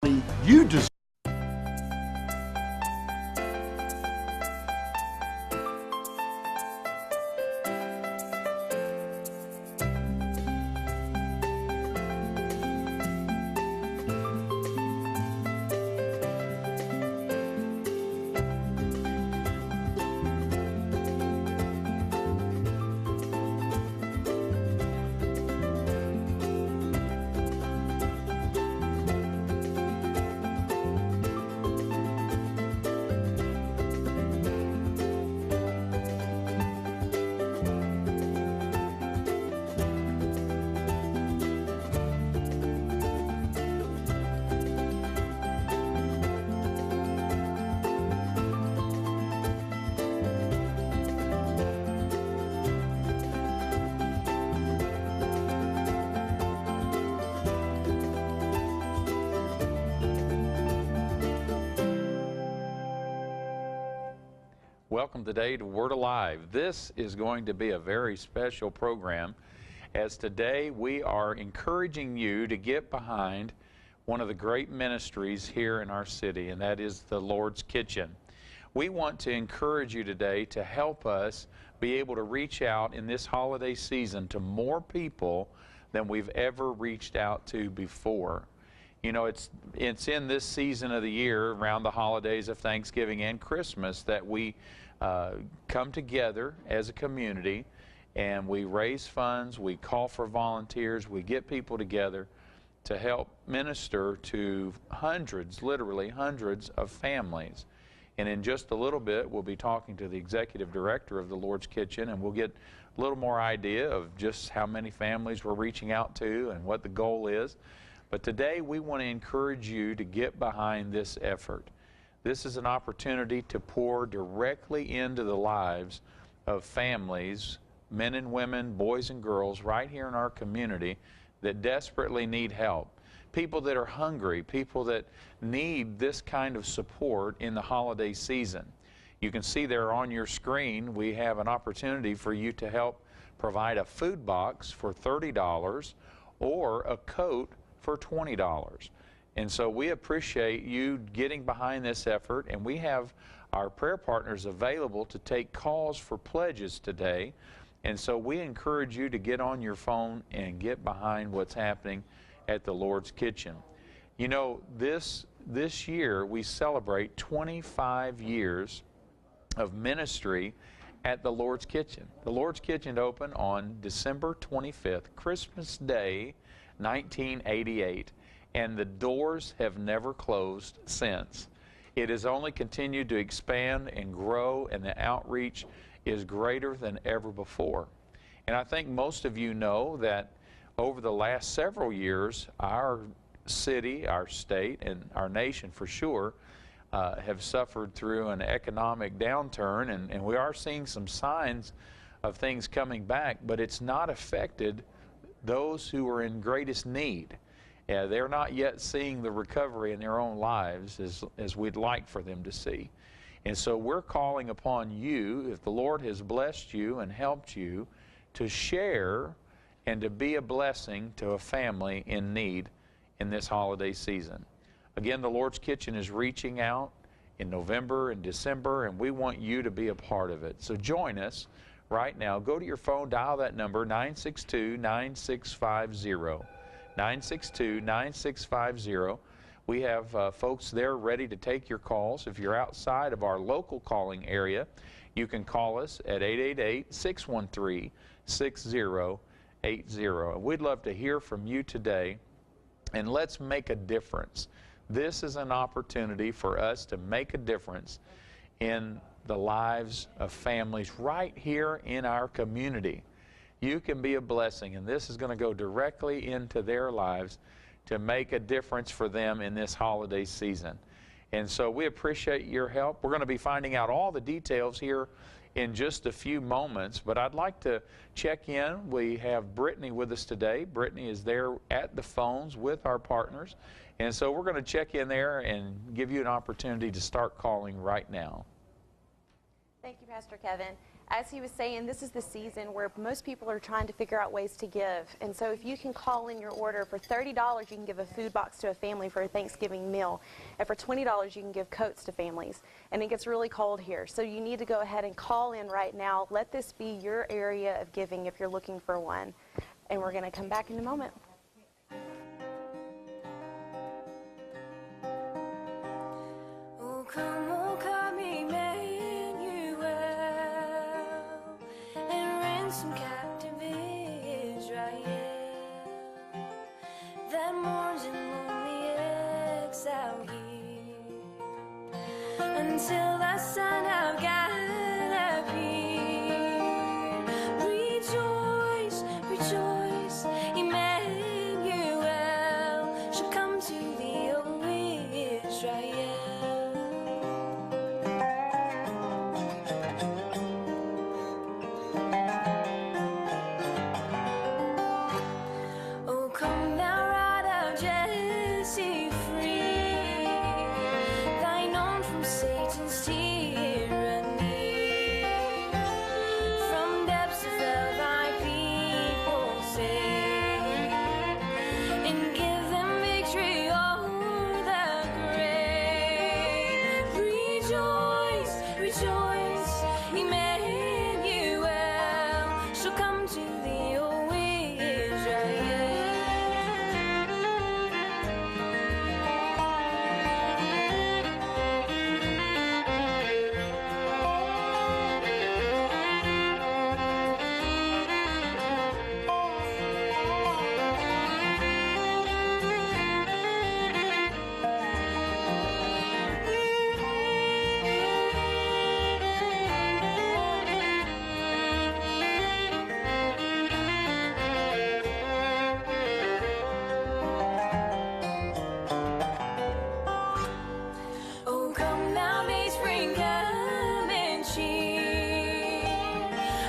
you deserve. Welcome today to Word Alive. This is going to be a very special program, as today we are encouraging you to get behind one of the great ministries here in our city, and that is the Lord's Kitchen. We want to encourage you today to help us be able to reach out in this holiday season to more people than we've ever reached out to before. You know, it's in this season of the year, around the holidays of Thanksgiving and Christmas, that we come together as a community and we raise funds, we call for volunteers, we get people together to help minister to hundreds, literally hundreds of families. And in just a little bit, we'll be talking to the executive director of the Lord's Kitchen, and we'll get a little more idea of just how many families we're reaching out to and what the goal is. But today we want to encourage you to get behind this effort. This is an opportunity to pour directly into the lives of families, men and women, boys and girls, right here in our community that desperately need help. People that are hungry, people that need this kind of support in the holiday season. You can see there on your screen, we have an opportunity for you to help provide a food box for $30 or a coat for $20. And so we appreciate you getting behind this effort, and we have our prayer partners available to take calls for pledges today. And so we encourage you to get on your phone and get behind what's happening at the Lord's Kitchen. You know, this year we celebrate 25 years of ministry at the Lord's Kitchen. The Lord's Kitchen opened on December 25th, Christmas Day, 1988, and the doors have never closed since. It has only continued to expand and grow, and the outreach is greater than ever before. And I think most of you know that over the last several years, our city, our state, and our nation for sure have suffered through an economic downturn, and we are seeing some signs of things coming back, but it's not affected those who are in greatest need. They're not yet seeing the recovery in their own lives as we'd like for them to see. And so we're calling upon you, if the Lord has blessed you and helped you, to share and to be a blessing to a family in need in this holiday season. Again, the Lord's Kitchen is reaching out in November and December, and we want you to be a part of it. So join us right now. Go to your phone, dial that number, 962-9650. 962-9650. We have folks there ready to take your calls. If you're outside of our local calling area, you can call us at 888-613-6080. We'd love to hear from you today, and let's make a difference. This is an opportunity for us to make a difference in the lives of families right here in our community. You can be a blessing, and this is going to go directly into their lives to make a difference for them in this holiday season. And so we appreciate your help. We're going to be finding out all the details here in just a few moments, but I'd like to check in. We have Brittany with us today. Brittany is there at the phones with our partners, and so we're going to check in there and give you an opportunity to start calling right now. Thank you, Pastor Kevin. as he was saying, this is the season where most people are trying to figure out ways to give. And so if you can call in your order, for $30, you can give a food box to a family for a Thanksgiving meal. And for $20, you can give coats to families. And it gets really cold here. So you need to go ahead and call in right now. Let this be your area of giving if you're looking for one. And we're going to come back in a moment. Oh, come, Emmanuel, and ransom captive Israel that mourns in lonely exile here until the Son of God appear. Rejoice, rejoice, Emmanuel shall come to thee, O Israel. Oh, come thou rod of Jesse free, thine own from Satan's tyranny. From depths of hell thy people save, and give them victory o'er the grave. Rejoice, rejoice, Emmanuel shall come to thee, O Oh, come thou Dayspring, come and cheer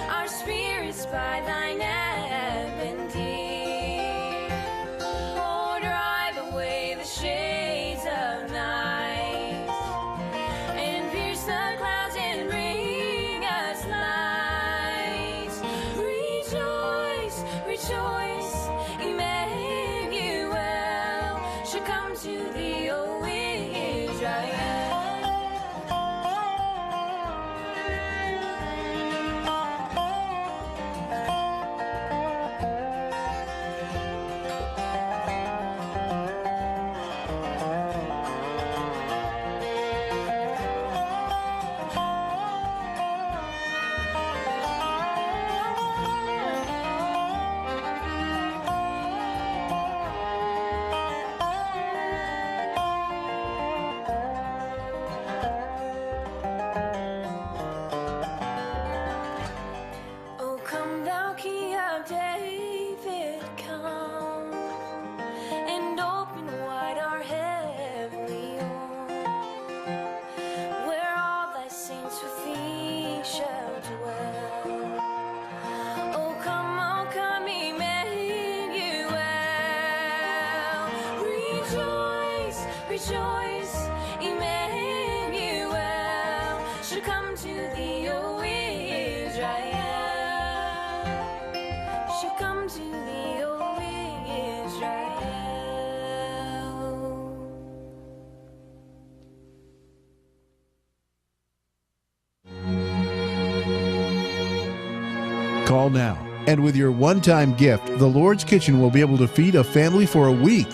our spirits by thine advent dear. Oh, drive away the shades of night and pierce the clouds and bring us light. Rejoice, rejoice, Emmanuel shall come to thee, O Israel. Oh, come thou Key of David, come and open wide our heavenly home, where all thy saints with thee shall dwell. Oh, come, Emmanuel. Rejoice, rejoice, Emmanuel shall come to thee, O Israel. Shall come to thee, O Israel. Call now, and with your one-time gift, the Lord's Kitchen will be able to feed a family for a week,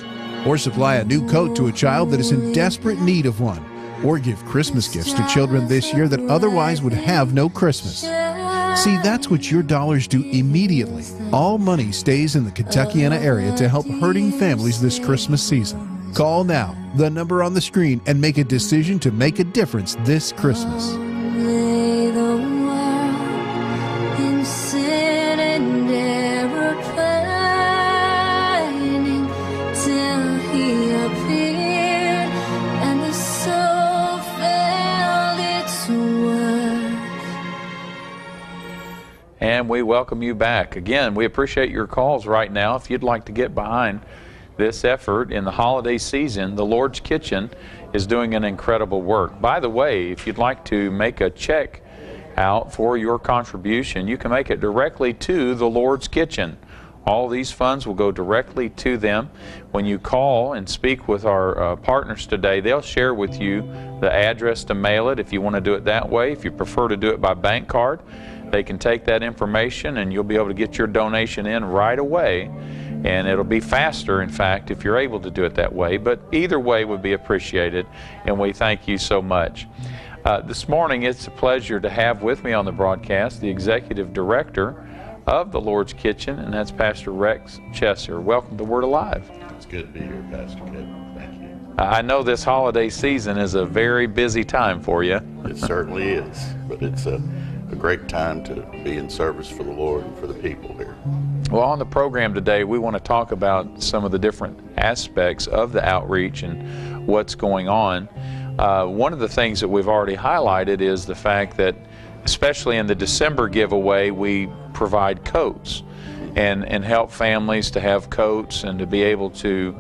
or supply a new coat to a child that is in desperate need of one, or give Christmas gifts to children this year that otherwise would have no Christmas. See, that's what your dollars do immediately. All money stays in the Kentuckiana area to help hurting families this Christmas season. Call now, the number on the screen, and make a decision to make a difference this Christmas. Lay the world in sin and error pining till he appeared and the soul felt its worth. And we welcome you back. Again, we appreciate your calls right now. If you'd like to get behind this effort in the holiday season, the Lord's Kitchen is doing an incredible work. By the way, if you'd like to make a check out for your contribution, you can make it directly to the Lord's Kitchen. All these funds will go directly to them. When you call and speak with our partners today, they'll share with you the address to mail it if you want to do it that way. If you prefer to do it by bank card, they can take that information and you'll be able to get your donation in right away. And it'll be faster, in fact, if you're able to do it that way. But either way would be appreciated, and we thank you so much. This morning, it's a pleasure to have with me on the broadcast the Executive Director of the Lord's Kitchen, and that's Pastor Rex Chesser. Welcome to Word Alive. It's good to be here, Pastor Kevin. Thank you. I know this holiday season is a very busy time for you. It certainly is, but it's a great time to be in service for the Lord and for the people here. Well, on the program today, we want to talk about some of the different aspects of the outreach and what's going on. One of the things that we've already highlighted is the fact that, especially in the December giveaway, we provide coats and help families to have coats and to be able to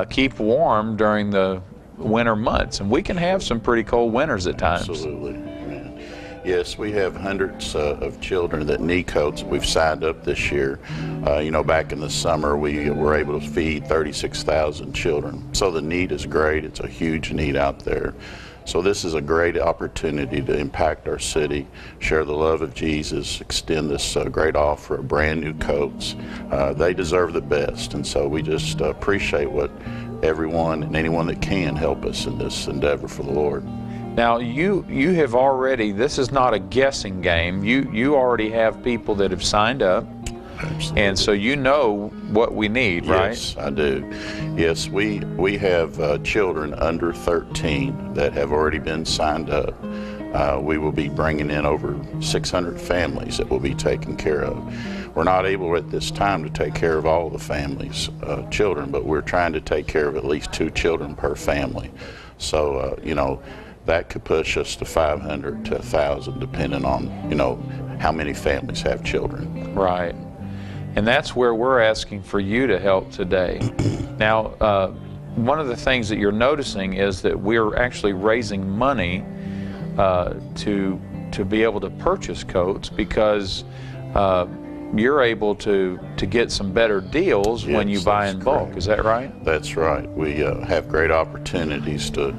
keep warm during the winter months. And we can have some pretty cold winters at times. Absolutely. Yes, we have hundreds of children that need coats. We've signed up this year. You know, back in the summer, we were able to feed 36,000 children. So the need is great. It's a huge need out there. So this is a great opportunity to impact our city, share the love of Jesus, extend this great offer of brand new coats. They deserve the best, and so we just appreciate what everyone and anyone that can help us in this endeavor for the Lord. Now, you have already, this is not a guessing game. You already have people that have signed up. Absolutely. And so you know what we need, right? Yes, I do. Yes, we have children under 13 that have already been signed up. We will be bringing in over 600 families that will be taken care of. We're not able at this time to take care of all the families' children, but we're trying to take care of at least 2 children per family. So, you know, that could push us to 500 to 1,000, depending on, you know, how many families have children. Right. And that's where we're asking for you to help today. Now, one of the things that you're noticing is that we're actually raising money to be able to purchase coats because you're able to get some better deals when you buy in bulk. Is that right? That's right. We have great opportunities to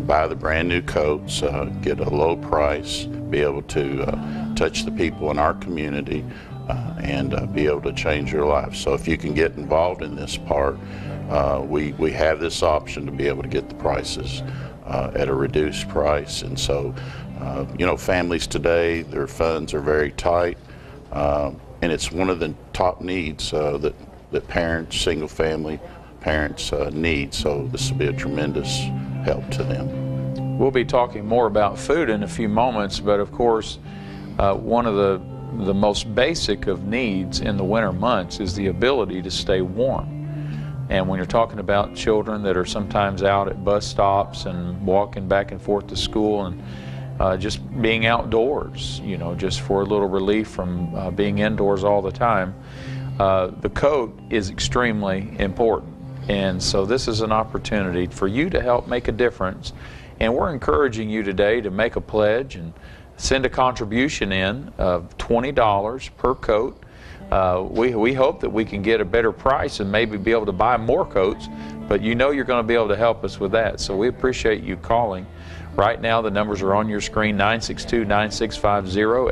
buy the brand new coats, get a low price, be able to touch the people in our community, and be able to change your life. So if you can get involved in this part, we have this option to be able to get the prices at a reduced price. And so, you know, families today, their funds are very tight, and it's one of the top needs that parents, single family parents need. So this will be a tremendous help to them. We'll be talking more about food in a few moments, but of course, one of the most basic of needs in the winter months is the ability to stay warm. And when you're talking about children that are sometimes out at bus stops and walking back and forth to school and just being outdoors, you know, just for a little relief from being indoors all the time, the coat is extremely important. And so this is an opportunity for you to help make a difference. And we're encouraging you today to make a pledge and send a contribution in of $20 per coat. We hope that we can get a better price and maybe be able to buy more coats, but you know you're going to be able to help us with that. So we appreciate you calling. Right now the numbers are on your screen, 962-9650,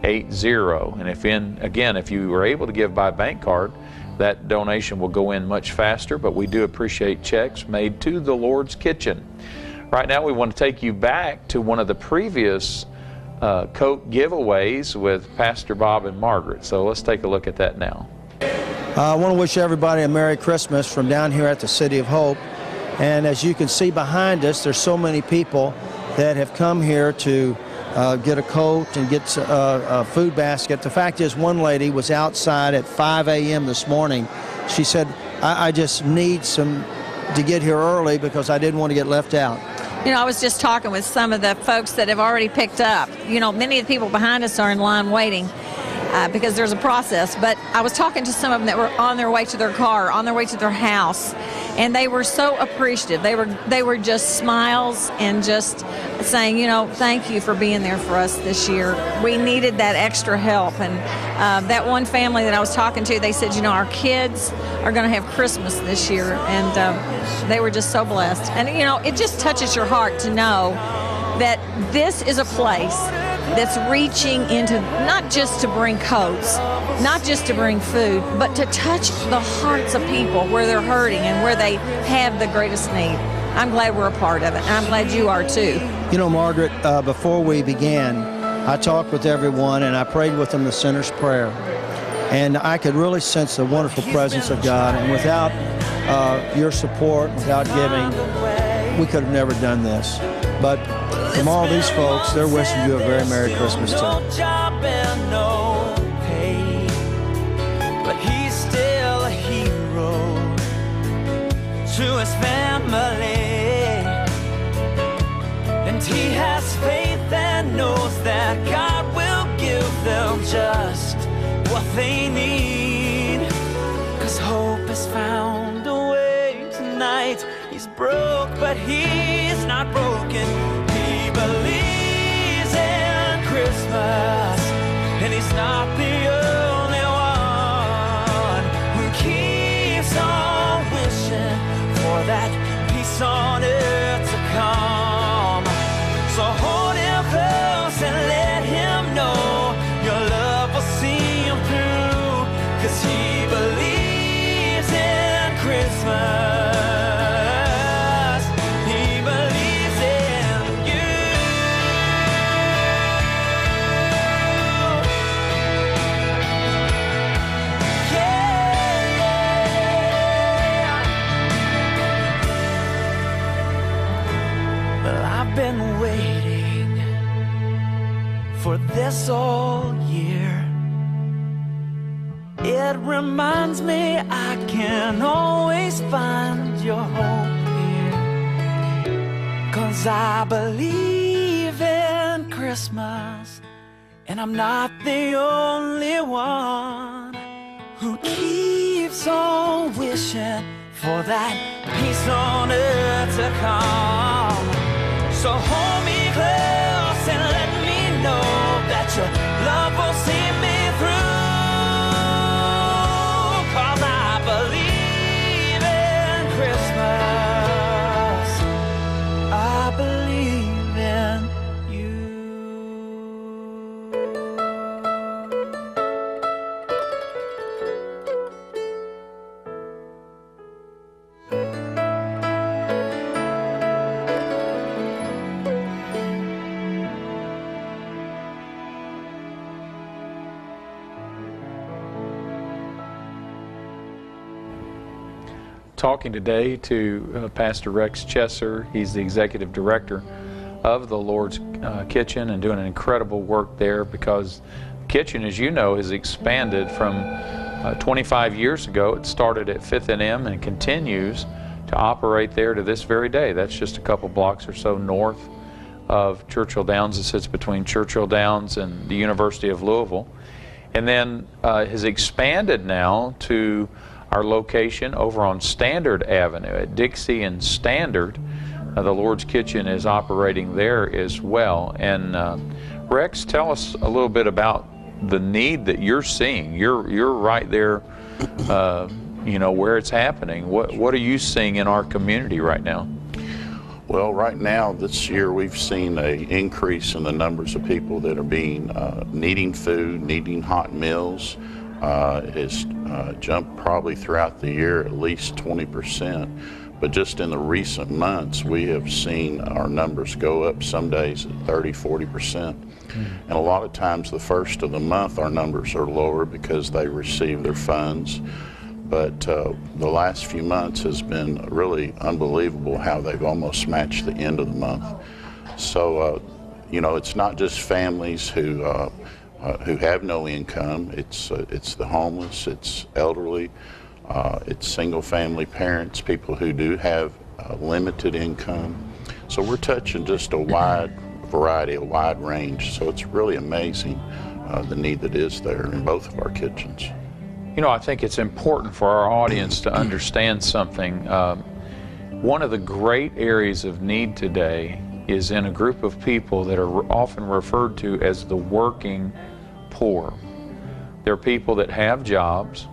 888-613-6080. And if you were able to give by bank card, that donation will go in much faster, but we do appreciate checks made to the Lord's Kitchen. Right now we want to take you back to one of the previous coat giveaways with Pastor Bob and Margaret. So let's take a look at that now. I want to wish everybody a Merry Christmas from down here at the City of Hope. And as you can see behind us, there's so many people that have come here to get a coat and get a food basket. The fact is, one lady was outside at 5 a.m. this morning. She said, I just need to get here early because I didn't want to get left out. You know, I was just talking with some of the folks that have already picked up. You know, many of the people behind us are in line waiting. because there's a process. But I was talking to some of them that were on their way to their car, on their way to their house, and they were so appreciative. They were just smiles and just saying, you know, thank you for being there for us this year. We needed that extra help. And that one family that I was talking to, they said, you know, our kids are going to have Christmas this year, and they were just so blessed. And, you know, it just touches your heart to know that this is a place that's reaching into not just to bring coats, not just to bring food, but to touch the hearts of people where they're hurting and where they have the greatest need. I'm glad we're a part of it, and I'm glad you are too. You know, Margaret, before we began, I talked with everyone and I prayed with them the sinner's prayer. And I could really sense the wonderful presence of God. And without your support, without giving, we could have never done this. But from all these folks, they're wishing you a very Merry Christmas too. No job and no pay, but he's still a hero to his family. And he has faith and knows that God will give them just what they need. 'Cause hope has found a way tonight. He's broke, but he's not broken. He believes in Christmas, and he's not the only one who keeps on wishing for that peace on earth to come. So hold him close and let him know your love will see him through. 'Cause he believes in Christmas. He believes in you. Yeah. Well, I've been waiting for this all year. It reminds me I can always find your hope here. 'Cause I believe in Christmas, and I'm not the only one who keeps on wishing for that peace on earth to come. So hold me close and let me know that your love will see me through. 'Cause I believe in Christmas. I believe in you. Talking today to Pastor Rex Chesser. He's the executive director of the Lord's Kitchen and doing an incredible work there, because the kitchen, as you know, has expanded from 25 years ago. It started at 5th and M and continues to operate there to this very day. That's just a couple blocks or so north of Churchill Downs. It sits between Churchill Downs and the University of Louisville. And then has expanded now to our location over on Standard Avenue at Dixie and Standard. The Lord's Kitchen is operating there as well. And Rex, tell us a little bit about the need that you're seeing. You're right there, you know, where it's happening. What are you seeing in our community right now? Well, right now, this year, we've seen an increase in the numbers of people that are needing food, needing hot meals. It has jumped probably throughout the year at least 20%. But just in the recent months, we have seen our numbers go up some days at 30, 40%. And a lot of times the first of the month, our numbers are lower because they receive their funds. But the last few months has been really unbelievable how they've almost matched the end of the month. So, you know, it's not just families who have no income. It's the homeless, it's elderly, it's single-family parents, people who do have limited income. So we're touching just a wide variety, a wide range. So it's really amazing the need that is there in both of our kitchens. You know, I think it's important for our audience to understand something. One of the great areas of need today is in a group of people that are often referred to as the working poor. They're people that have jobs,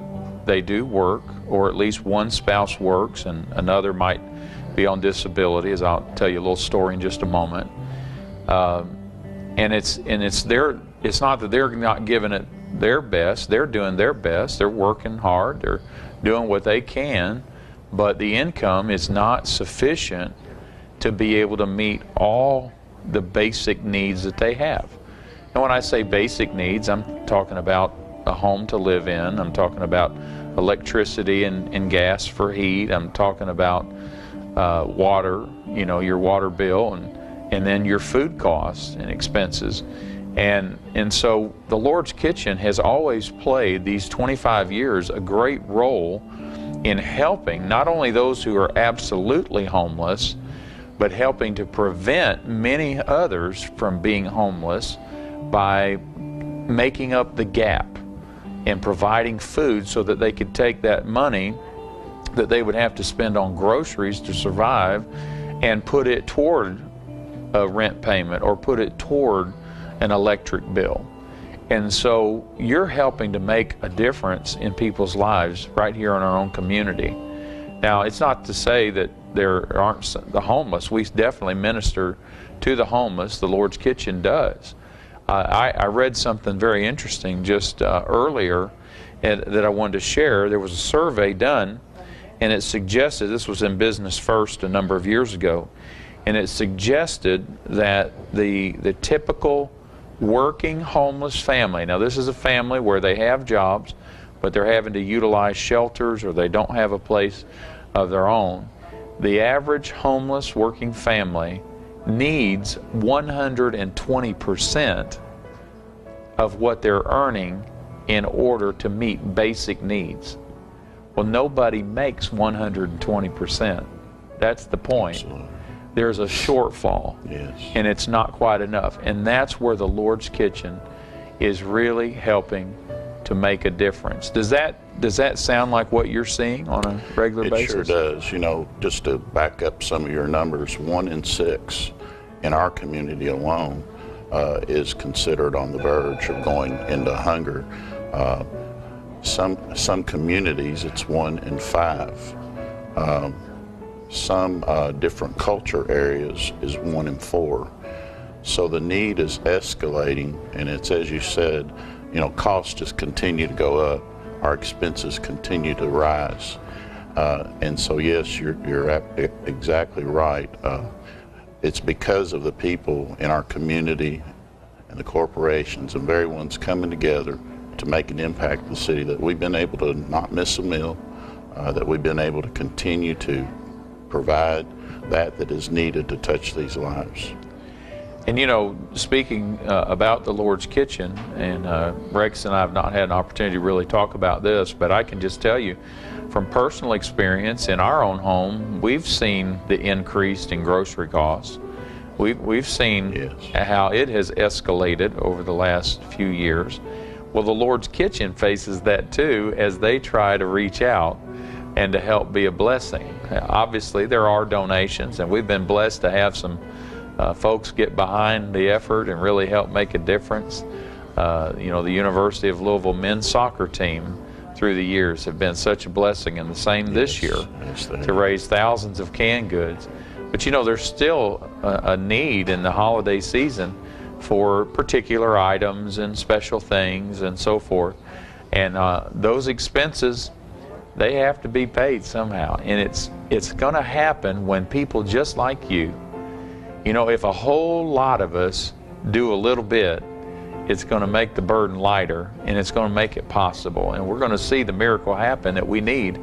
they do work, or at least one spouse works and another might be on disability, as I'll tell you a little story in just a moment. And it's not that they're not giving it their best, they're doing their best, they're working hard, they're doing what they can, but the income is not sufficient to be able to meet all the basic needs that they have. And when I say basic needs, I'm talking about a home to live in, I'm talking about electricity and gas for heat, I'm talking about water, you know, your water bill, and then your food costs and expenses. And so the Lord's Kitchen has always played, these 25 years, a great role in helping not only those who are absolutely homeless, but helping to prevent many others from being homeless by making up the gap and providing food so that they could take that money that they would have to spend on groceries to survive and put it toward a rent payment or put it toward an electric bill. And so you're helping to make a difference in people's lives right here in our own community. Now, it's not to say that there aren't the homeless. We definitely minister to the homeless. The Lord's Kitchen does. I read something very interesting just earlier that I wanted to share. There was a survey done, and it suggested, this was in Business First a number of years ago, and it suggested that the typical working homeless family, now this is a family where they have jobs, but they're having to utilize shelters or they don't have a place of their own. The average homeless working family needs 120% of what they're earning in order to meet basic needs. Well, nobody makes 120%. That's the point. Absolutely. There's a shortfall, Yes. and it's not quite enough. And that's where the Lord's Kitchen is really helping to make a difference. Does that sound like what you're seeing on a regular basis? It sure does. You know, just to back up some of your numbers, 1 in 6 in our community alone is considered on the verge of going into hunger. Some communities, it's 1 in 5. Some different culture areas is 1 in 4. So the need is escalating, and it's, as you said, you know, costs just continue to go up. Our expenses continue to rise. And so, yes, you're exactly right. It's because of the people in our community and the corporations and very ones coming together to make an impact in the city that we've been able to not miss a meal, that we've been able to continue to provide that is needed to touch these lives. And you know, speaking about the Lord's Kitchen, and Rex and I have not had an opportunity to really talk about this, but I can just tell you from personal experience in our own home, we've seen the increase in grocery costs. We've seen Yes. how it has escalated over the last few years. Well, the Lord's Kitchen faces that too as they try to reach out and to help be a blessing. Obviously, there are donations, and we've been blessed to have some folks get behind the effort and really help make a difference. You know, the University of Louisville men's soccer team through the years have been such a blessing, and the same this year, Yes, they to raise thousands of canned goods. But you know, there's still a need in the holiday season for particular items and special things and so forth. And those expenses, they have to be paid somehow. And it's going to happen when people just like you know, if a whole lot of us do a little bit, it's going to make the burden lighter, and it's going to make it possible. And we're going to see the miracle happen that we need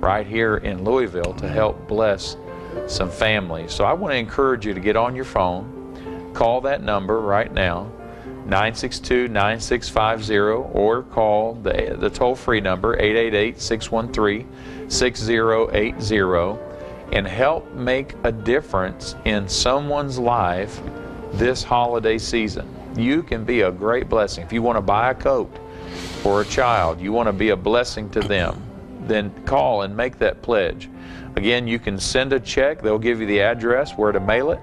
right here in Louisville to help bless some families. So I want to encourage you to get on your phone, call that number right now, 962-9650, or call the toll-free number, 888-613-6080, and help make a difference in someone's life this holiday season. You can be a great blessing. If you want to buy a coat for a child, you want to be a blessing to them, then call and make that pledge. Again, you can send a check. They'll give you the address where to mail it.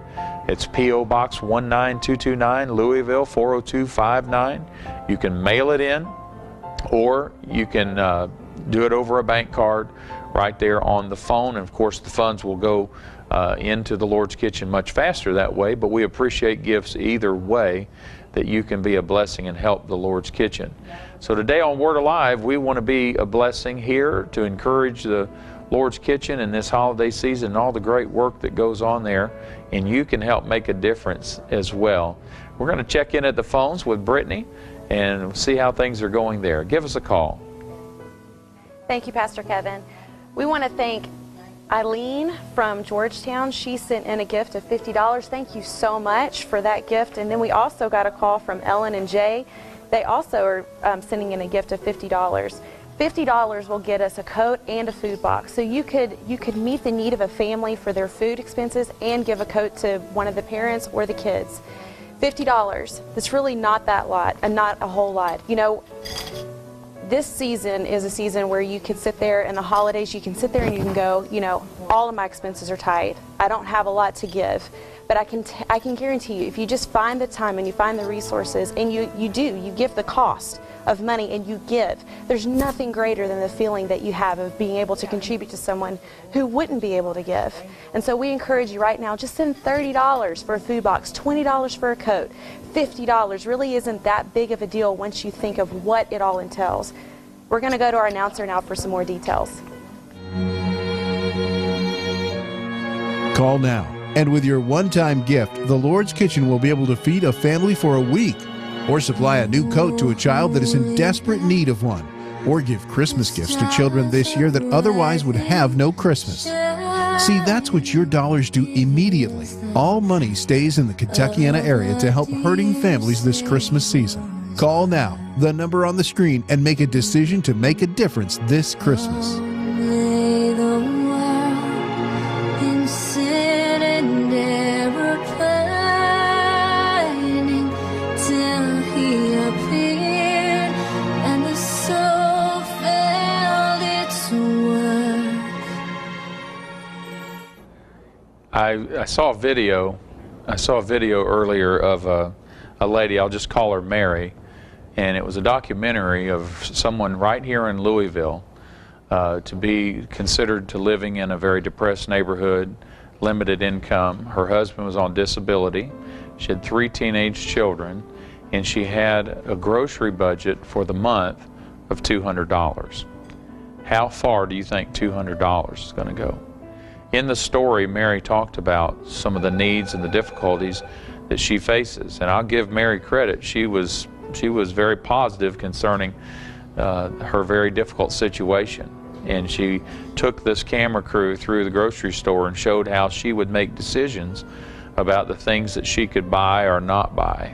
It's P.O. Box 19229, Louisville 40259. You can mail it in, or you can do it over a bank card right there on the phone. And of course, the funds will go into the Lord's Kitchen much faster that way, but we appreciate gifts either way, that you can be a blessing and help the Lord's Kitchen. So today on Word Alive, we want to be a blessing here to encourage the Lord's Kitchen in this holiday season and all the great work that goes on there, and you can help make a difference as well. We're going to check in at the phones with Brittany and see how things are going there. Give us a call. Thank you, Pastor Kevin. We want to thank Eileen from Georgetown. She sent in a gift of $50. Thank you so much for that gift. And then we also got a call from Ellen and Jay. They also are sending in a gift of $50. $50 will get us a coat and a food box. So you could meet the need of a family for their food expenses and give a coat to one of the parents or the kids. $50. That's really not that lot, and not a whole lot. You know, this season is a season where you can sit there, in the holidays, you can sit there and you can go, you know, all of my expenses are tight. I don't have a lot to give. But I can guarantee you, if you just find the time and you find the resources, and you give the cost of money and you give, there's nothing greater than the feeling that you have of being able to contribute to someone who wouldn't be able to give. And so we encourage you right now, just send $30 for a food box, $20 for a coat. $50 really isn't that big of a deal once you think of what it all entails. We're going to go to our announcer now for some more details. Call now, and with your one-time gift, the Lord's Kitchen will be able to feed a family for a week, or supply a new coat to a child that is in desperate need of one, or give Christmas gifts to children this year that otherwise would have no Christmas. See, that's what your dollars do immediately. All money stays in the Kentuckiana area to help hurting families this Christmas season. Call now, the number on the screen, and make a decision to make a difference this Christmas. I saw a video earlier of a lady, I'll just call her Mary, and it was a documentary of someone right here in Louisville to be considered to living in a very depressed neighborhood, limited income. Her husband was on disability. She had 3 teenage children, and she had a grocery budget for the month of $200. How far do you think $200 is going to go? In the story, Mary talked about some of the needs and the difficulties that she faces, and I'll give Mary credit. She was very positive concerning her very difficult situation, and she took this camera crew through the grocery store and showed how she would make decisions about the things that she could buy or not buy.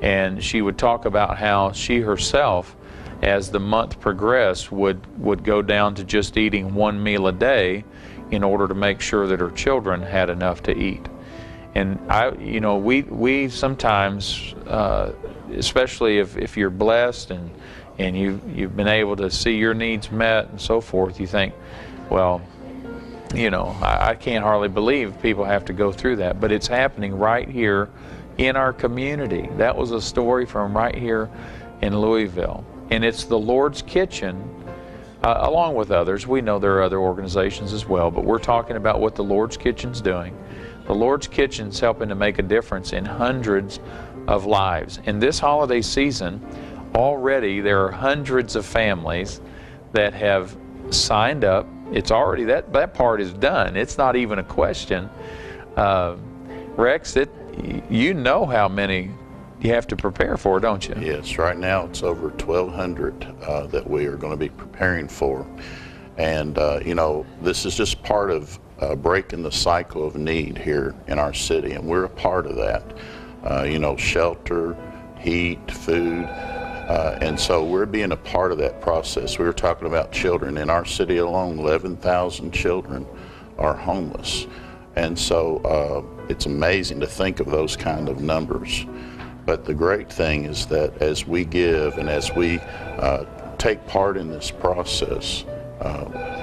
And she would talk about how she herself, as the month progressed, would go down to just eating 1 meal a day in order to make sure that her children had enough to eat. And we sometimes, especially if you're blessed and you've been able to see your needs met and so forth, you think, well, I can't hardly believe people have to go through that, but it's happening right here in our community. That was a story from right here in Louisville. And it's the Lord's Kitchen, along with others. We know there are other organizations as well, but we're talking about what the Lord's Kitchen's doing. The Lord's Kitchen's helping to make a difference in hundreds of lives. In this holiday season, already there are hundreds of families that have signed up. It's already, that part is done. It's not even a question. Rex, you know how many you have to prepare for, don't you? Yes, right now it's over 1,200 that we are going to be preparing for. And, this is just part of breaking the cycle of need here in our city, and we're a part of that. Shelter, heat, food, and so we're being a part of that process. We were talking about children. In our city alone, 11,000 children are homeless. And so it's amazing to think of those kind of numbers. But the great thing is that as we give and as we take part in this process,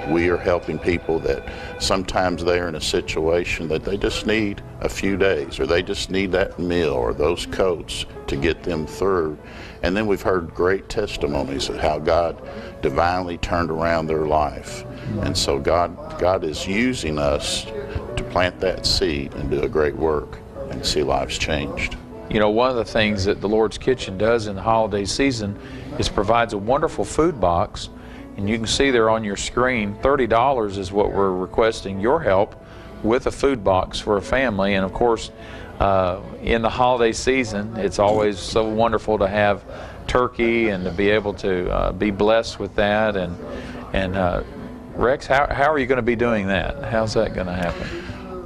we are helping people that sometimes they're in a situation that they just need a few days, or they just need that meal or those coats to get them through. And then we've heard great testimonies of how God divinely turned around their life. And so God is using us to plant that seed and do a great work and see lives changed. You know, one of the things that the Lord's Kitchen does in the holiday season is provides a wonderful food box. And you can see there on your screen, $30 is what we're requesting your help with a food box for a family. And of course, in the holiday season, it's always so wonderful to have turkey and to be able to be blessed with that. And Rex, how are you going to be doing that? How's that going to happen?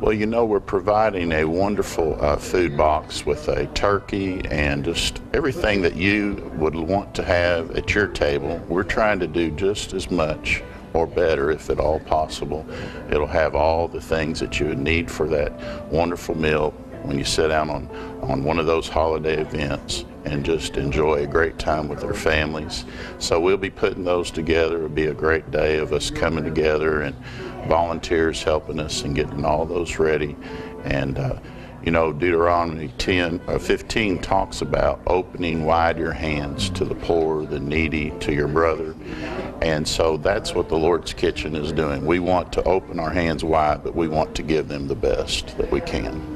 Well, you know, we're providing a wonderful food box with a turkey and just everything that you would want to have at your table. We're trying to do just as much or better, if at all possible. It'll have all the things that you would need for that wonderful meal when you sit down on one of those holiday events and just enjoy a great time with their families. So we'll be putting those together. It'll be a great day of us coming together and volunteers helping us and getting all those ready. And you know, Deuteronomy 15 talks about opening wide your hands to the poor, the needy, to your brother. And so that's what the Lord's Kitchen is doing. We want to open our hands wide, but we want to give them the best that we can.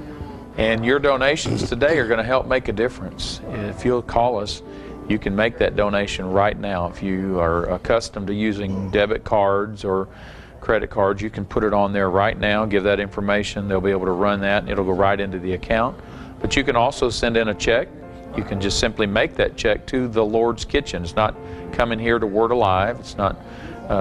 And your donations today are going to help make a difference. If you'll call us, you can make that donation right now. If you are accustomed to using debit cards or credit cards, you can put it on there right now, give that information. They'll be able to run that, and it'll go right into the account. But you can also send in a check. You can just simply make that check to the Lord's Kitchen. It's not coming here to Word Alive. It's not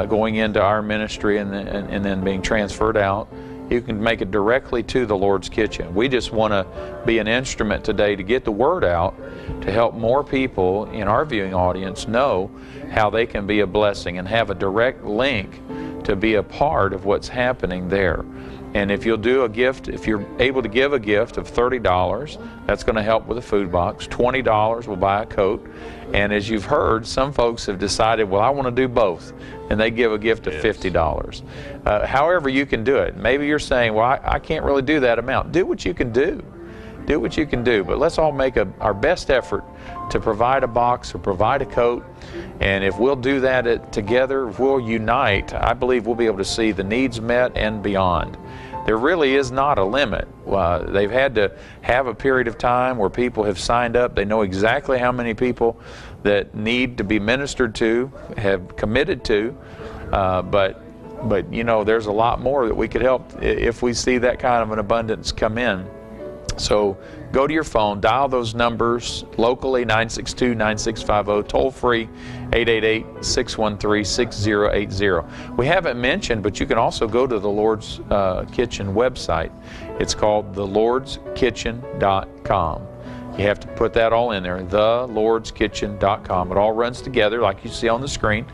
going into our ministry and then being transferred out. You can make it directly to the Lord's Kitchen. We just want to be an instrument today to get the word out, to help more people in our viewing audience know how they can be a blessing and have a direct link to be a part of what's happening there. And if you'll do a gift, if you're able to give a gift of $30, that's going to help with a food box. $20 will buy a coat. And as you've heard, some folks have decided, well, I want to do both, and they give a gift of $50. However you can do it. Maybe you're saying, well, I can't really do that amount. Do what you can do. Do what you can do. But let's all make our best effort to provide a box or provide a coat. And if we'll do that together, if we'll unite, I believe we'll be able to see the needs met and beyond. There really is not a limit. They've had to have a period of time where people have signed up. They know exactly how many people that need to be ministered to, have committed to, but you know, there's a lot more that we could help if we see that kind of an abundance come in. So go to your phone, dial those numbers locally, 962-9650, toll free, 888-613-6080. We haven't mentioned, but you can also go to the Lord's Kitchen website. It's called thelordskitchen.com. You have to put that all in there, thelordskitchen.com. It all runs together like you see on the screen.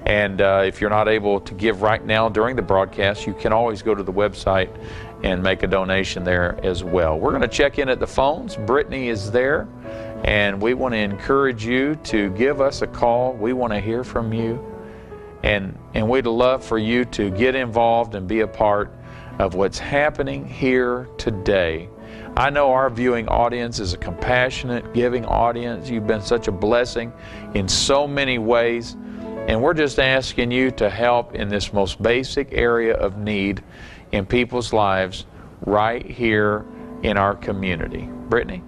And if you're not able to give right now during the broadcast, you can always go to the website and make a donation there as well. We're going to check in at the phones. Brittany is there, and we want to encourage you to give us a call. We want to hear from you, and we'd love for you to get involved and be a part of what's happening here today. I know our viewing audience is a compassionate, giving audience. You've been such a blessing in so many ways, and we're just asking you to help in this most basic area of need in people's lives right here in our community. Brittany?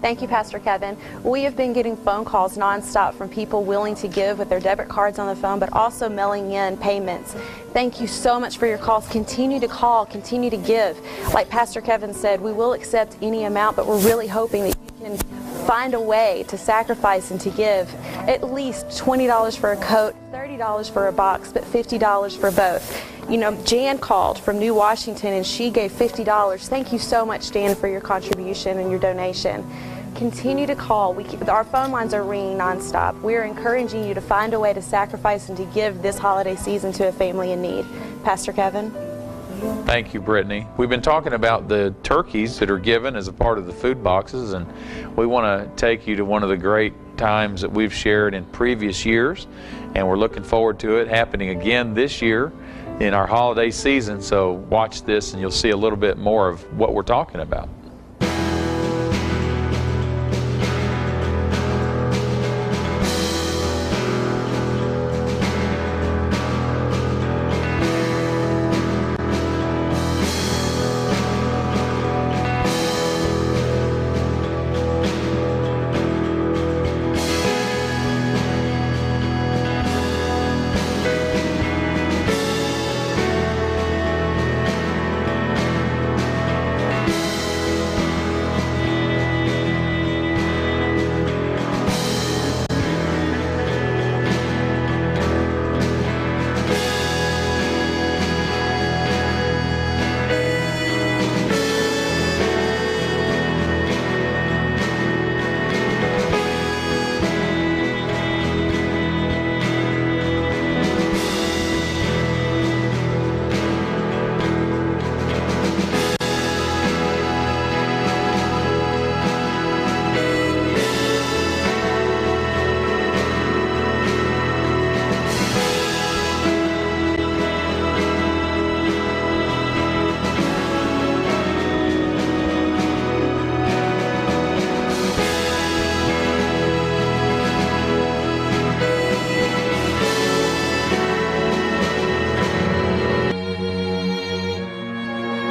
Thank you, Pastor Kevin. We have been getting phone calls nonstop from people willing to give with their debit cards on the phone, but also mailing in payments. Thank you so much for your calls. Continue to call, continue to give. Like Pastor Kevin said, we will accept any amount, but we're really hoping that you can find a way to sacrifice and to give at least $20 for a coat, $30 for a box, but $50 for both. You know, Jan called from New Washington and she gave $50. Thank you so much, Jan, for your contribution and your donation. Continue to call. Our phone lines are ringing nonstop. We're encouraging you to find a way to sacrifice and to give this holiday season to a family in need. Pastor Kevin? Thank you, Brittany. We've been talking about the turkeys that are given as a part of the food boxes, and we want to take you to one of the great times that we've shared in previous years, and we're looking forward to it happening again this year in our holiday season. So watch this and you'll see a little bit more of what we're talking about.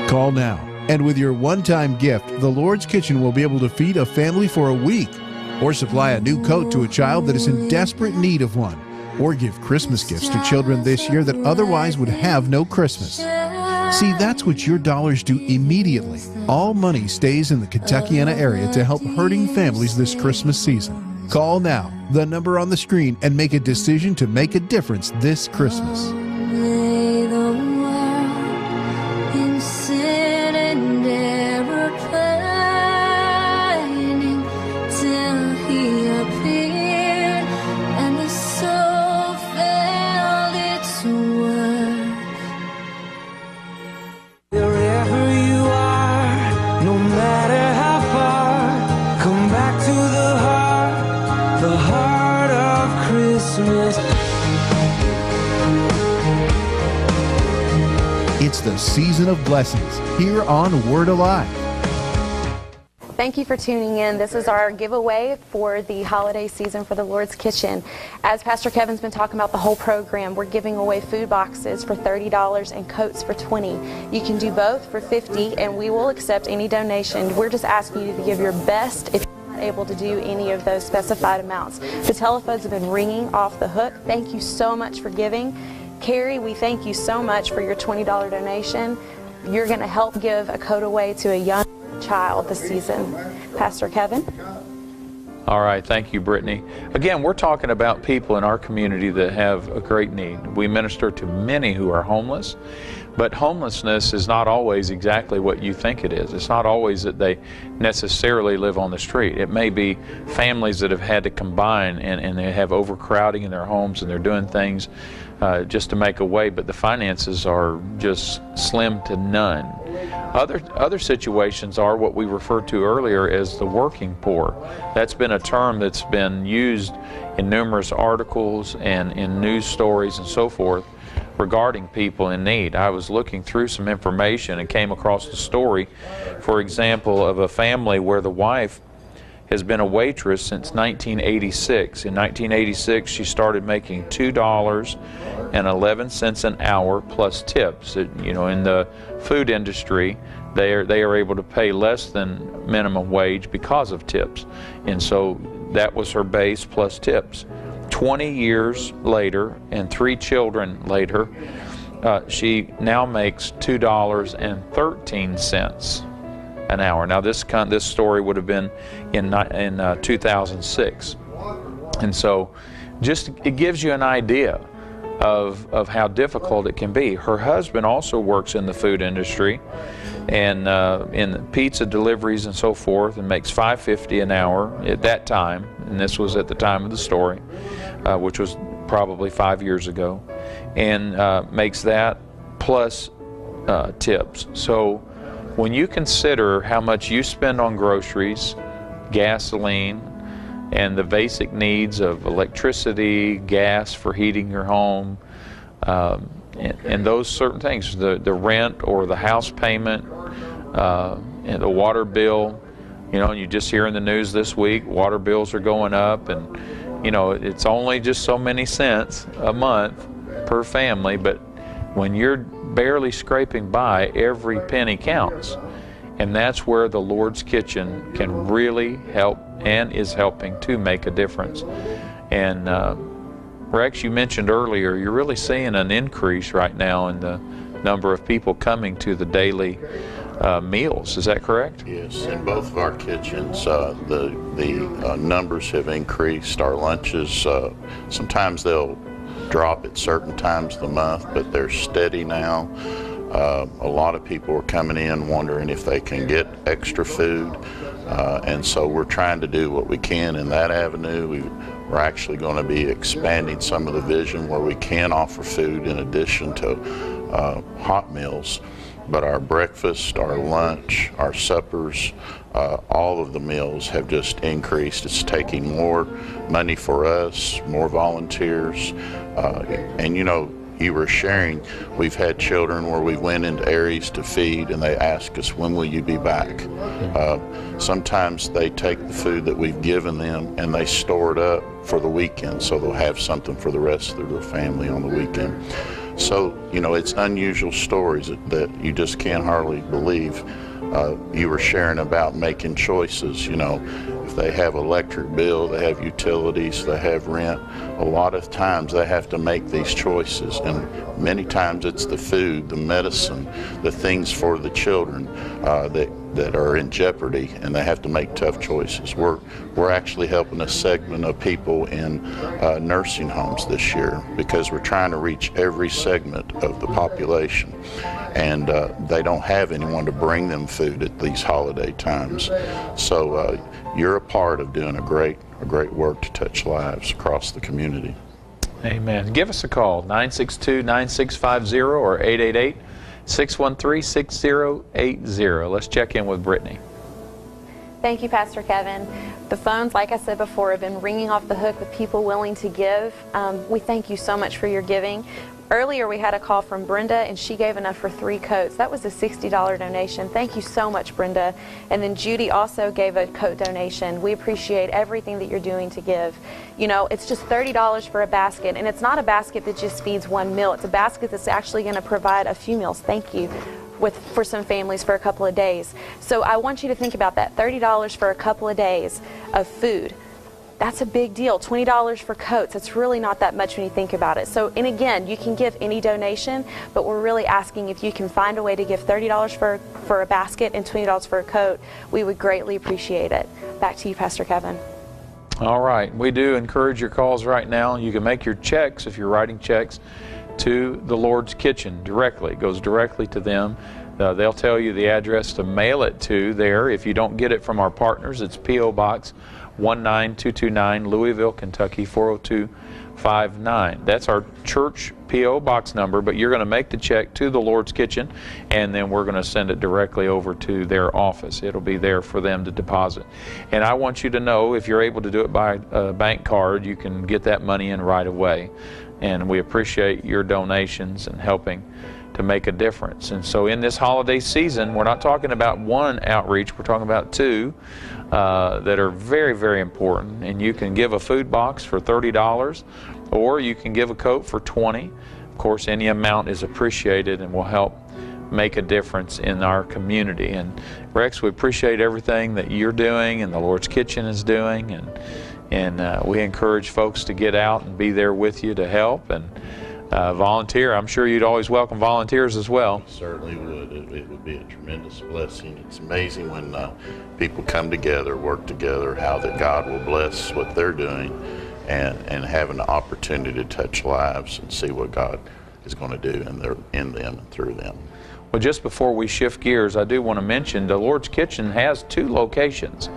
Call now, and with your one-time gift, the Lord's Kitchen will be able to feed a family for a week, or supply a new coat to a child that is in desperate need of one, or give Christmas gifts to children this year that otherwise would have no Christmas. See, that's what your dollars do immediately. All money stays in the Kentuckiana area to help hurting families this Christmas season. Call now, the number on the screen, and make a decision to make a difference this Christmas. It's the season of blessings here on Word Alive. Thank you for tuning in. This is our giveaway for the holiday season for the Lord's Kitchen. As Pastor Kevin's been talking about the whole program, we're giving away food boxes for $30 and coats for $20. You can do both for $50, and we will accept any donation. We're just asking you to give your best if you're not able to do any of those specified amounts. The telephones have been ringing off the hook. Thank you so much for giving. Carrie, we thank you so much for your $20 donation. You're going to help give a coat away to a young child this season. Pastor Kevin? All right, thank you, Brittany. Again, we're talking about people in our community that have a great need. We minister to many who are homeless, but homelessness is not always exactly what you think it is. It's not always that they necessarily live on the street. It may be families that have had to combine and they have overcrowding in their homes and they're doing things just to make a way, but the finances are just slim to none. Other situations are what we referred to earlier as the working poor. That's been a term that's been used in numerous articles and in news stories and so forth regarding people in need. I was looking through some information and came across a story, for example, of a family where the wife has been a waitress since 1986. In 1986, she started making $2.11 an hour plus tips. You know, in the food industry, they are able to pay less than minimum wage because of tips. And so that was her base plus tips. 20 years later and 3 children later, she now makes $2.13 an hour. Now this story would have been in 2006, and so just it gives you an idea of how difficult it can be. Her husband also works in the food industry and in pizza deliveries and so forth, and makes $5.50 an hour at that time, and this was at the time of the story, which was probably 5 years ago, and makes that plus tips. So when you consider how much you spend on groceries, gasoline, and the basic needs of electricity, gas for heating your home, and those certain things, the rent or the house payment, and the water bill, you know, you just hear in the news this week, water bills are going up, and you know, it's only just so many cents a month per family, but when you're barely scraping by, every penny counts. And that's where the Lord's Kitchen can really help and is helping to make a difference. And Rex, you mentioned earlier, you're really seeing an increase right now in the number of people coming to the daily meals. Is that correct? Yes, in both of our kitchens, the numbers have increased. Our lunches, sometimes they'll drop at certain times of the month, but they're steady now. A lot of people are coming in wondering if they can get extra food, and so we're trying to do what we can in that avenue. We're actually going to be expanding some of the vision where we can offer food in addition to hot meals. But our breakfast, our lunch, our suppers, all of the meals have just increased. It's taking more money for us, more volunteers, and you know, you were sharing, we've had children where we went into areas to feed and they ask us, when will you be back? Sometimes they take the food that we've given them and they store it up for the weekend, so they'll have something for the rest of their family on the weekend. So, you know, it's unusual stories that you just can't hardly believe. You were sharing about making choices, you know, if they have electric bill, they have utilities, they have rent, a lot of times they have to make these choices, and many times it's the food, the medicine, the things for the children that are in jeopardy, and they have to make tough choices. We're actually helping a segment of people in nursing homes this year because we're trying to reach every segment of the population, and they don't have anyone to bring them food at these holiday times. So you're a part of doing a great work to touch lives across the community. Amen. Give us a call, 962-9650 or 888-613-6080. Let's check in with Brittany. Thank you, Pastor Kevin. The phones, like I said before, have been ringing off the hook with people willing to give. We thank you so much for your giving. Earlier, we had a call from Brenda, and she gave enough for 3 coats. That was a $60 donation. Thank you so much, Brenda. And then Judy also gave a coat donation. We appreciate everything that you're doing to give. You know, it's just $30 for a basket, and it's not a basket that just feeds one meal. It's a basket that's actually going to provide a few meals. Thank you. For some families for a couple of days. So I want you to think about that. $30 for a couple of days of food. That's a big deal. $20 for coats. It's really not that much when you think about it. So, and again, you can give any donation, but we're really asking if you can find a way to give $30 for a basket and $20 for a coat. We would greatly appreciate it. Back to you, Pastor Kevin. All right. We do encourage your calls right now. You can make your checks, if you're writing checks, to the Lord's Kitchen directly. It goes directly to them. They'll tell you the address to mail it to there. If you don't get it from our partners, it's P.O. Box 19229, Louisville, Kentucky 40259. That's our church P.O. Box number, but you're going to make the check to the Lord's Kitchen, and then we're going to send it directly over to their office. It'll be there for them to deposit. And I want you to know, if you're able to do it by bank card, you can get that money in right away. And we appreciate your donations and helping to make a difference. And so in this holiday season, we're not talking about one outreach, we're talking about 2 that are very, very important. And you can give a food box for $30, or you can give a coat for $20. Of course, any amount is appreciated and will help make a difference in our community. And Rex, we appreciate everything that you're doing and the Lord's Kitchen is doing, and we encourage folks to get out and be there with you to help and volunteer. I'm sure you'd always welcome volunteers as well. Certainly would. It would be a tremendous blessing. It's amazing when people come together, work together, how that God will bless what they're doing, and have an opportunity to touch lives and see what God is going to do in them and through them. Well, just before we shift gears, I do want to mention the Lord's Kitchen has 2 locations.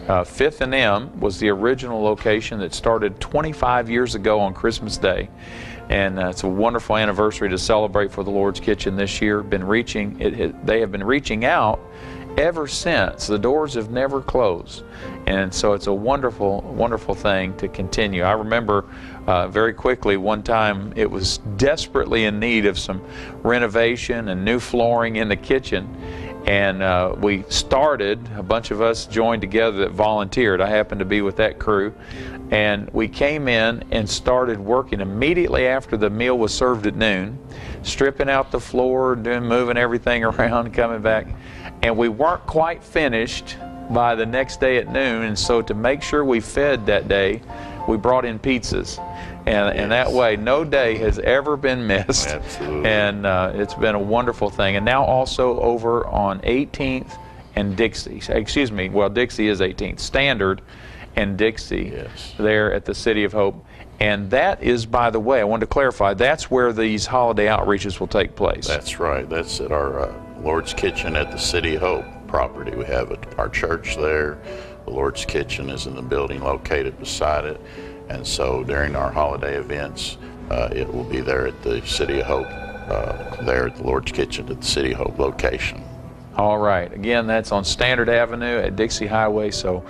5th and M was the original location that started 25 years ago on Christmas Day. And it's a wonderful anniversary to celebrate for the Lord's Kitchen this year. They have been reaching out ever since. The doors have never closed. And so it's a wonderful, wonderful thing to continue. I remember very quickly one time it was desperately in need of some renovation and new flooring in the kitchen. And we started, a bunch of us joined together that volunteered. I happened to be with that crew. And we came in and started working immediately after the meal was served at noon, stripping out the floor, moving everything around, coming back. And we weren't quite finished by the next day at noon. And so to make sure we fed that day, we brought in pizzas. And that way, no day has ever been missed. Absolutely. And it's been a wonderful thing. And now also over on 18th and Dixie. Excuse me, well, Dixie is 18th. Standard and Dixie, there at the City of Hope. And that is, by the way, I wanted to clarify, that's where these holiday outreaches will take place. That's right. That's at our Lord's Kitchen at the City of Hope property. We have our church there. The Lord's Kitchen is in the building located beside it. And so during our holiday events, it will be there at the City of Hope, there at the Lord's Kitchen at the City of Hope location. All right. Again, that's on Standard Avenue at Dixie Highway. So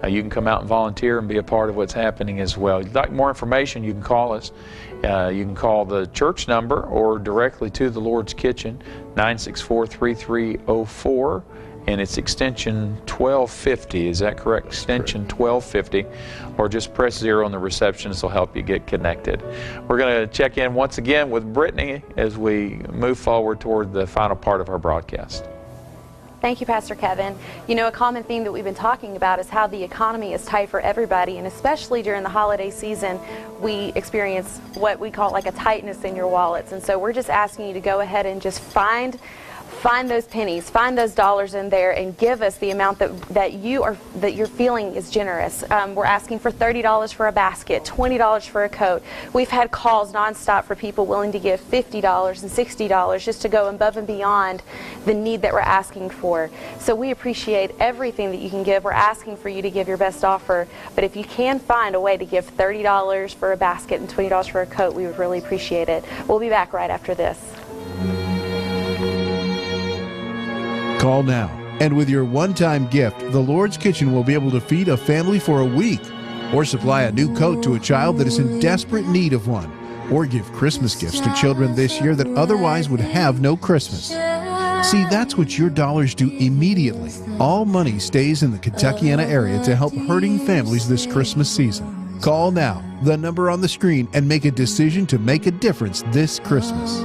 you can come out and volunteer and be a part of what's happening as well. If you'd like more information, you can call us. You can call the church number or directly to the Lord's Kitchen, 964-3304, and it's extension 1250. Is that correct? Extension 1250. Or just press 0 on the receptionist will help you get connected. We're going to check in once again with Brittany as we move forward toward the final part of our broadcast. Thank you, Pastor Kevin. You know, a common theme that we've been talking about is how the economy is tight for everybody, and especially during the holiday season, we experience what we call like a tightness in your wallets. And so we're just asking you to go ahead and just find those pennies, find those dollars in there, and give us the amount that you're feeling is generous. We're asking for $30 for a basket, $20 for a coat. We've had calls nonstop for people willing to give $50 and $60 just to go above and beyond the need that we're asking for. So we appreciate everything that you can give. We're asking for you to give your best offer, but if you can find a way to give $30 for a basket and $20 for a coat, we would really appreciate it. We'll be back right after this. Call now, and with your one-time gift, the Lord's Kitchen will be able to feed a family for a week, or supply a new coat to a child that is in desperate need of one, or give Christmas gifts to children this year that otherwise would have no Christmas. See, that's what your dollars do immediately. All money stays in the Kentuckiana area to help hurting families this Christmas season. Call now, the number on the screen, and make a decision to make a difference this Christmas.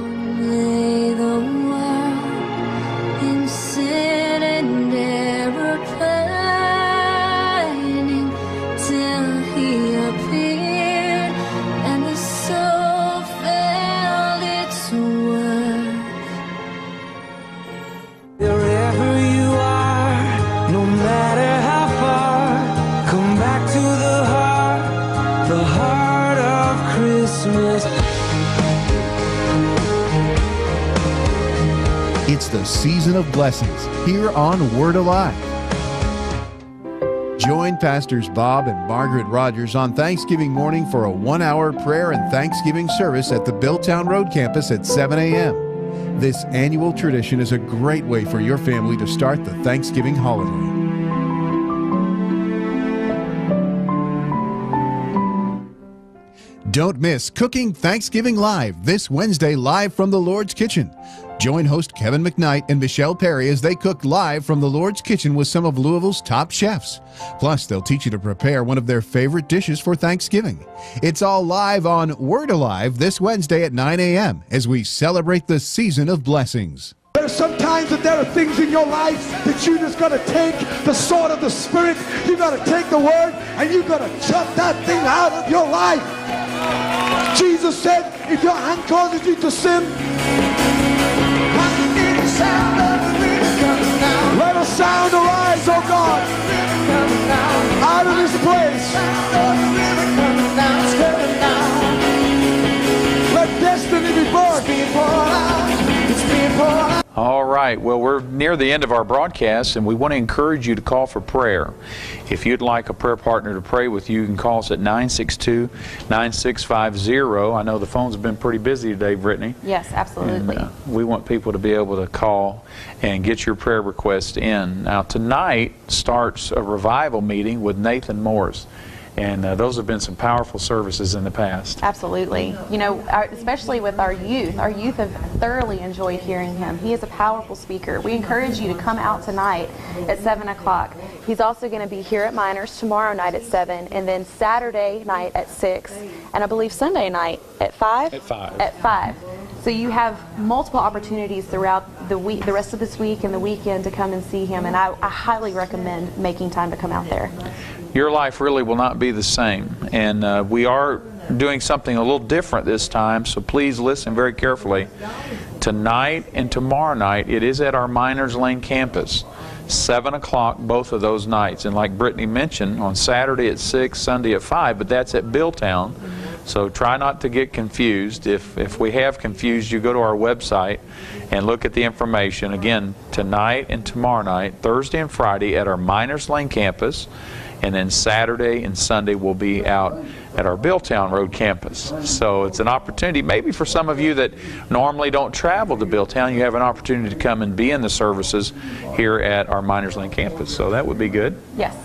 It's the season of blessings here on Word Alive. Join Pastors Bob and Margaret Rogers on Thanksgiving morning for a 1-hour prayer and Thanksgiving service at the Billtown Road campus at 7 a.m. This annual tradition is a great way for your family to start the Thanksgiving holiday. Don't miss Cooking Thanksgiving Live this Wednesday, live from the Lord's Kitchen. Join host Kevin McKnight and Michelle Perry as they cook live from the Lord's Kitchen with some of Louisville's top chefs. Plus, they'll teach you to prepare one of their favorite dishes for Thanksgiving. It's all live on Word Alive this Wednesday at 9 a.m. as we celebrate the season of blessings. There's sometimes that there are things in your life that you just got to take the sword of the Spirit, you got to take the Word, and you got to chop that thing out of your life. Jesus said, if your hand causes you to sin, let a sound arise, oh God, out of this place. Let destiny be born. All right. right. Well, we're near the end of our broadcast, and we want to encourage you to call for prayer. If you'd like a prayer partner to pray with you, you can call us at 962-9650. I know the phones have been pretty busy today, Brittany. Yes, absolutely. And, we want people to be able to call and get your prayer request in. Now, tonight starts a revival meeting with Nathan Morris. And those have been some powerful services in the past. Absolutely. You know, especially with our youth have thoroughly enjoyed hearing him. He is a powerful speaker. We encourage you to come out tonight at 7 o'clock. He's also going to be here at Miners tomorrow night at 7, and then Saturday night at 6, and I believe Sunday night at 5? At 5. At 5. So you have multiple opportunities throughout the week, the rest of this week and the weekend, to come and see him, and I highly recommend making time to come out there. Your life really will not be the same, and we are doing something a little different this time, so please listen very carefully. Tonight and tomorrow night, it is at our Miners Lane campus, 7 o'clock both of those nights, and like Brittany mentioned, on Saturday at 6, Sunday at 5, but that's at Billtown, so try not to get confused. If we have confused you, go to our website and look at the information. Again, tonight and tomorrow night, Thursday and Friday at our Miners Lane campus, and then Saturday and Sunday will be out at our Billtown Road campus. So it's an opportunity, maybe for some of you that normally don't travel to Billtown, you have an opportunity to come and be in the services here at our Miners Lane campus. So that would be good. Yes.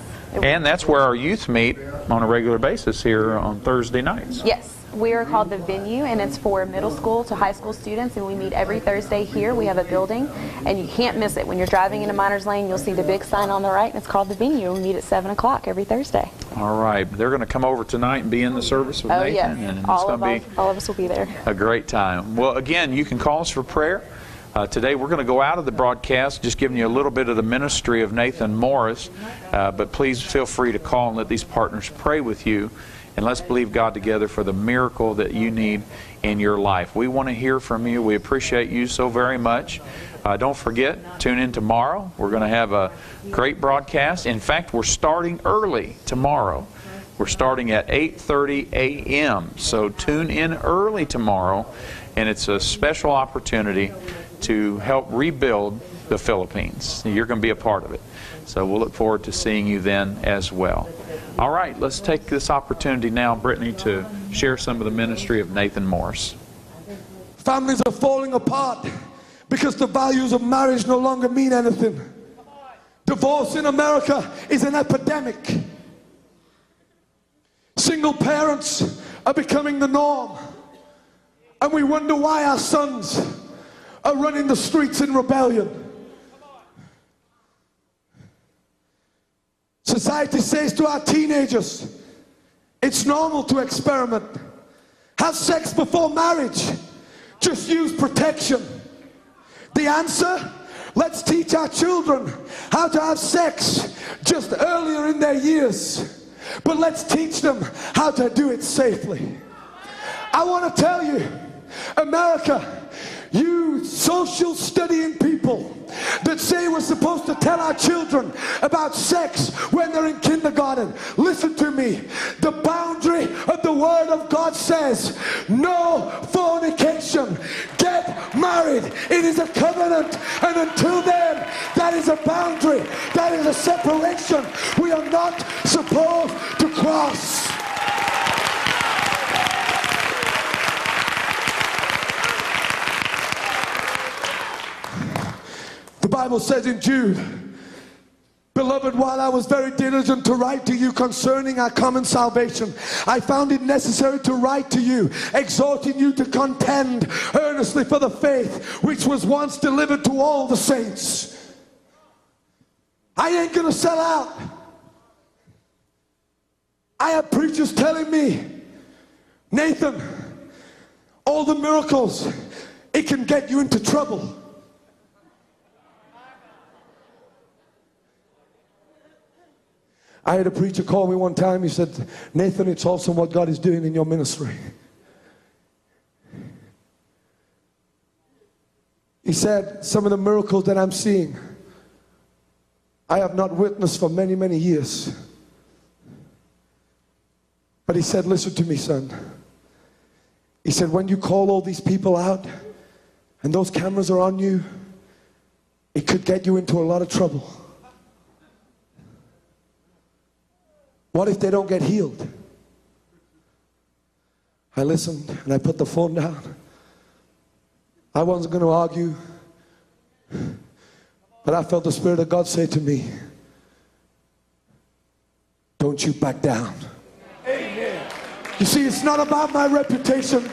And that's where our youth meet on a regular basis here on Thursday nights. Yes. We are called The Venue, and it's for middle school to high school students, and we meet every Thursday here. We have a building, and you can't miss it. When you're driving into Miners Lane, you'll see the big sign on the right, and it's called The Venue. We meet at 7 o'clock every Thursday. All right. They're going to come over tonight and be in the service with Oh, Nathan. yes. And it's All going to be of us will be there. a great time. Well, again, you can call us for prayer. Today we're going to go out of the broadcast just giving you a little bit of the ministry of Nathan Morris, but please feel free to call and let these partners pray with you, and let's believe God together for the miracle that you need in your life. We want to hear from you. We appreciate you so very much. Don't forget, tune in tomorrow. We're going to have a great broadcast. In fact, we're starting early tomorrow. We're starting at 8:30 a.m. So tune in early tomorrow, and it's a special opportunity to help rebuild the Philippines. You're going to be a part of it. So we'll look forward to seeing you then as well. All right, let's take this opportunity now, Brittany, to share some of the ministry of Nathan Morris. Families are falling apart because the values of marriage no longer mean anything. Divorce in America is an epidemic. Single parents are becoming the norm. And we wonder why our sons are running the streets in rebellion. Society says to our teenagers, it's normal to experiment. Have sex before marriage. Just use protection. The answer? Let's teach our children how to have sex just earlier in their years. But let's teach them how to do it safely. I want to tell you, America, you social studying people that say we're supposed to tell our children about sex when they're in kindergarten, listen to me. The boundary of the Word of God says no fornication. Get married. It is a covenant, and until then, that is a boundary. That is a separation we are not supposed to cross. The Bible says in Jude, beloved, while I was very diligent to write to you concerning our common salvation, I found it necessary to write to you, exhorting you to contend earnestly for the faith which was once delivered to all the saints. I ain't gonna sell out. I have preachers telling me, Nathan, all the miracles, it can get you into trouble. I had a preacher call me one time. He said, Nathan, it's awesome what God is doing in your ministry. He said, some of the miracles that I'm seeing, I have not witnessed for many, many years. But he said, listen to me, son. He said, when you call all these people out and those cameras are on you, it could get you into a lot of trouble. What if they don't get healed? I listened and I put the phone down. I wasn't going to argue, but I felt the Spirit of God say to me, don't you back down. Amen. You see, it's not about my reputation.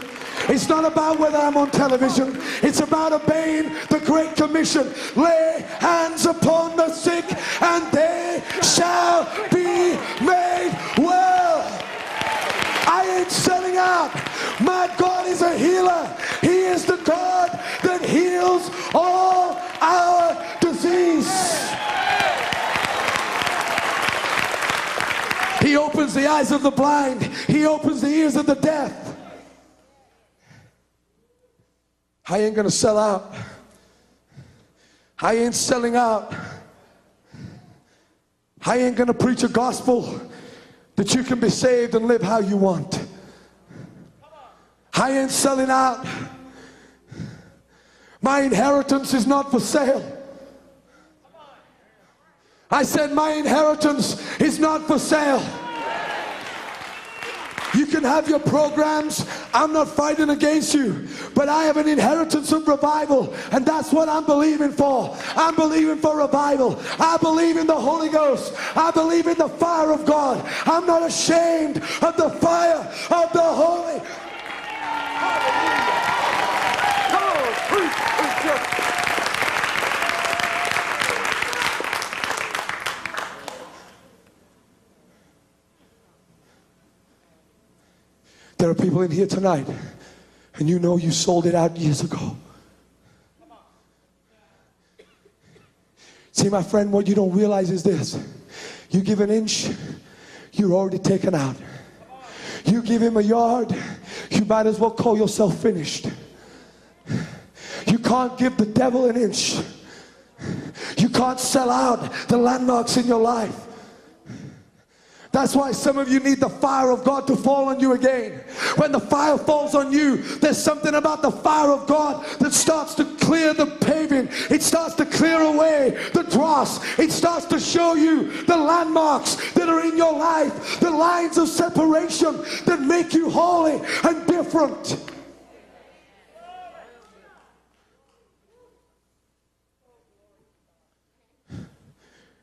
It's not about whether I'm on television. It's about obeying the Great Commission. Lay hands upon the sick and they shall be made well. I ain't selling out. My God is a healer. He is the God that heals all our disease. He opens the eyes of the blind. He opens the ears of the deaf. I ain't gonna sell out. I ain't selling out. I ain't gonna preach a gospel that you can be saved and live how you want. I ain't selling out. My inheritance is not for sale. I said my inheritance is not for sale. You can have your programs. I'm not fighting against you, but I have an inheritance of revival, and that's what I'm believing for. I'm believing for revival. I believe in the Holy Ghost. I believe in the fire of God. I'm not ashamed of the fire of the Holy. There are people in here tonight, and you know you sold it out years ago. See, my friend, what you don't realize is this. You give an inch, you're already taken out. You give him a yard, you might as well call yourself finished. You can't give the devil an inch. You can't sell out the landmarks in your life. That's why some of you need the fire of God to fall on you again. When the fire falls on you, there's something about the fire of God that starts to clear the paving. It starts to clear away the dross. It starts to show you the landmarks that are in your life, the lines of separation that make you holy and different.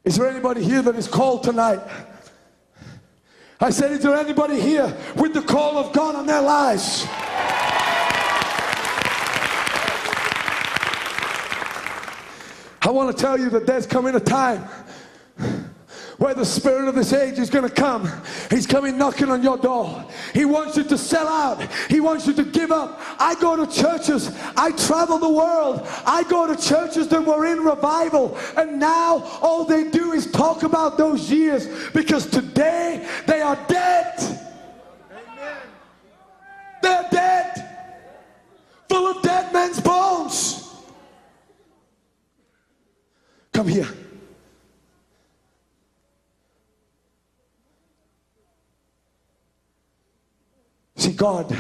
Is there anybody here that is called tonight? I said, is there anybody here with the call of God on their lives? I want to tell you that there's coming a time where the spirit of this age is going to come. He's coming knocking on your door. He wants you to sell out. He wants you to give up. I go to churches. I travel the world. I go to churches that were in revival, and now all they do is talk about those years, because today they are dead. Amen. They're dead. Full of dead men's bones. Come here. See, God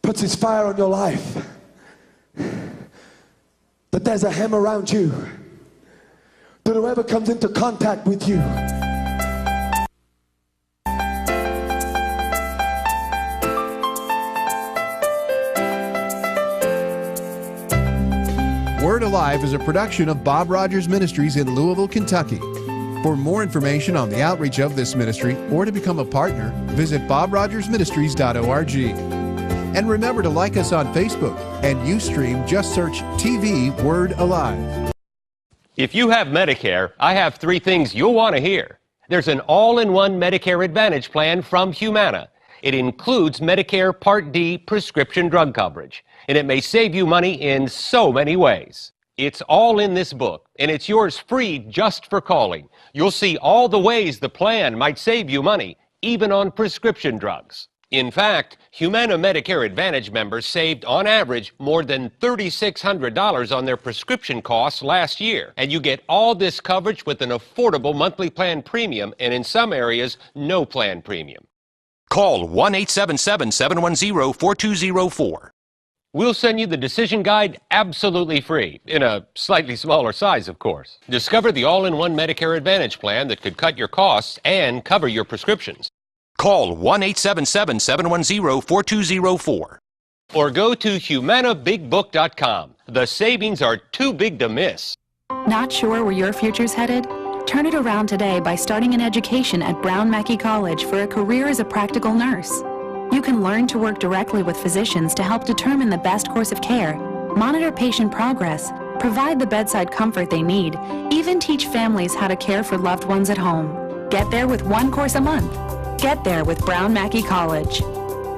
puts his fire on your life, but there's a hem around you that whoever comes into contact with you, Word Alive is a production of Bob Rogers Ministries in Louisville, Kentucky. For more information on the outreach of this ministry or to become a partner, visit bobrogersministries.org. And remember to like us on Facebook, and Ustream, just search TV Word Alive. If you have Medicare, I have 3 things you'll want to hear. There's an all-in-one Medicare Advantage plan from Humana. It includes Medicare Part D prescription drug coverage, and it may save you money in so many ways. It's all in this book, and it's yours free just for calling. You'll see all the ways the plan might save you money, even on prescription drugs. In fact, Humana Medicare Advantage members saved, on average, more than $3,600 on their prescription costs last year. And you get all this coverage with an affordable monthly plan premium, and in some areas, no plan premium. Call 1-877-710-4204. We'll send you the decision guide absolutely free, in a slightly smaller size, of course. Discover the all-in-one Medicare Advantage plan that could cut your costs and cover your prescriptions. Call 1-877-710-4204. Or go to HumanaBigBook.com. The savings are too big to miss. Not sure where your future's headed? Turn it around today by starting an education at Brown Mackie College for a career as a practical nurse. You can learn to work directly with physicians to help determine the best course of care, monitor patient progress, provide the bedside comfort they need, even teach families how to care for loved ones at home. Get there with one course a month. Get there with Brown Mackie College.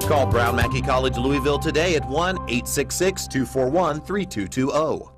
Call Brown Mackie College Louisville today at 1-866-241-3220.